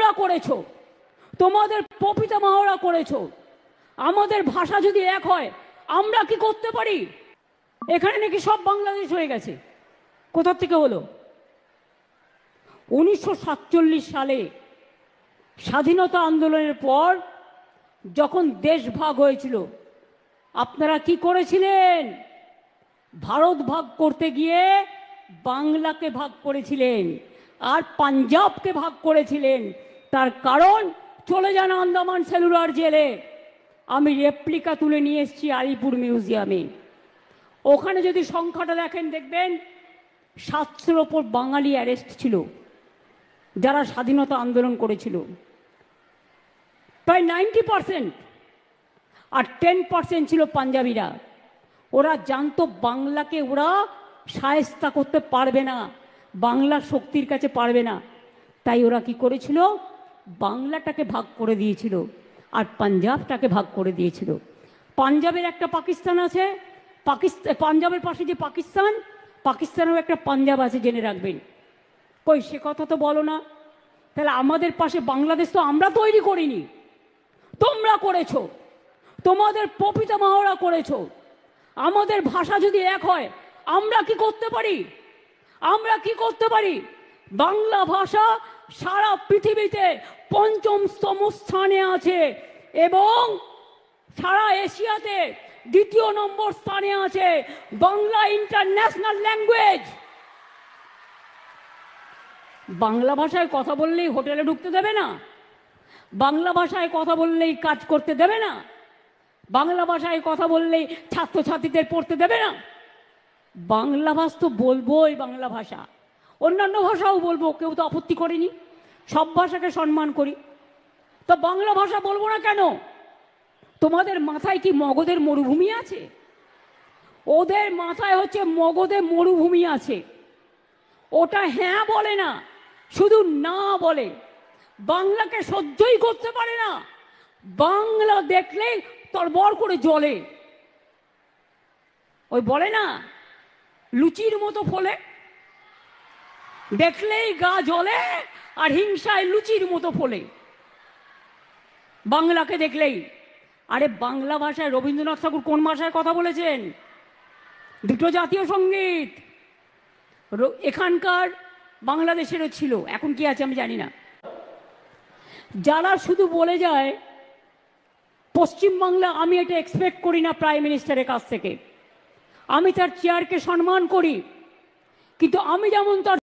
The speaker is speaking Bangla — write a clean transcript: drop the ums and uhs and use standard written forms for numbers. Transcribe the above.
তোমরা করেছো, তোমাদের পিতামহরা করেছো। আমাদের ভাষা যদি এক হয় আমরা কি করতে পারি? এখানে নাকি সব বাংলাদেশ হয়ে গেছে। কোথা থেকে হলো? 1947 সালে স্বাধীনতা আন্দোলনের পর যখন দেশ ভাগ হয়েছিল, আপনারা কি করেছিলেন? ভারত ভাগ করতে গিয়ে বাংলাকে ভাগ করেছিলেন আর পাঞ্জাবকে ভাগ করেছিলেন। তার কারণ, চলে যান আন্দামান সেলুলার জেলে। আমি রেপ্লিকা তুলে নিয়ে এসেছি আলিপুর মিউজিয়ামে। ওখানে যদি সংখ্যাটা দেখেন, দেখবেন 700-র ওপর বাঙালি অ্যারেস্ট ছিল যারা স্বাধীনতা আন্দোলন করেছিল। প্রায় 90%। আর 10% ছিল পাঞ্জাবিরা। ওরা জানতো বাংলাকে ওরা শায়েস্তা করতে পারবে না, বাংলার শক্তির কাছে পারবে না। তাই ওরা কি করেছিল? বাংলাটাকে ভাগ করে দিয়েছিল আর পাঞ্জাবটাকে ভাগ করে দিয়েছিল। পাঞ্জাবের একটা পাকিস্তান আছে, পাঞ্জাবের পাশে যে পাকিস্তানেও একটা পাঞ্জাব আছে, জেনে রাখবেন। কই সে কথা তো বলো না। তাহলে আমাদের পাশে বাংলাদেশ তো আমরা তৈরি করিনি, তোমরা করেছো, তোমাদের পিতামহরা করেছো। আমাদের ভাষা যদি এক হয় আমরা কি করতে পারি? আমরা কি করতে পারি? বাংলা ভাষা সারা পৃথিবীতে 5ম স্থানে আছে এবং সারা এশিয়াতে 2 নম্বর স্থানে আছে। Bangla international language. বাংলা ভাষায় কথা বললেই হোটেলে ঢুকতে দেবে না, বাংলা ভাষায় কথা বললেই কাজ করতে দেবে না, বাংলা ভাষায় কথা বললেই ছাত্রছাত্রীদের পড়তে দেবে না। বাংলা ভাষা তো বলবোই, বাংলা ভাষা, অন্যান্য ভাষাও বলবো, কেউ তো আপত্তি করেনি, সব ভাষাকে সম্মান করি। তো বাংলা ভাষা বলবো না কেন? তোমাদের মাথায় কি মগধের মরুভূমি আছে? ওদের মাথায় হচ্ছে মগধের মরুভূমি আছে। ওটা হ্যাঁ বলে না, শুধু না বলে। বাংলাকে সহ্যই করতে পারে না, বাংলা দেখলেই তরবর করে জ্বলে। ওই বলে না, লুচির মতো ফলে, দেখলেই গা জ্বলে আর হিংসায় লুচির মতো ফলে বাংলাকে দেখলেই। আরে বাংলা ভাষায় রবীন্দ্রনাথ ঠাকুর কোন ভাষায় কথা বলেছেন? 2টো জাতীয় সঙ্গীত এখানকার বাংলাদেশেরও ছিল, এখন কি আছে আমি জানি না। যারা শুধু বলে যায় পশ্চিমবাংলা, আমি এটা এক্সপেক্ট করি না প্রাইম মিনিস্টারের কাছ থেকে। আমি তার চেয়ারকে সম্মান করি, কিন্তু আমি যেমন তার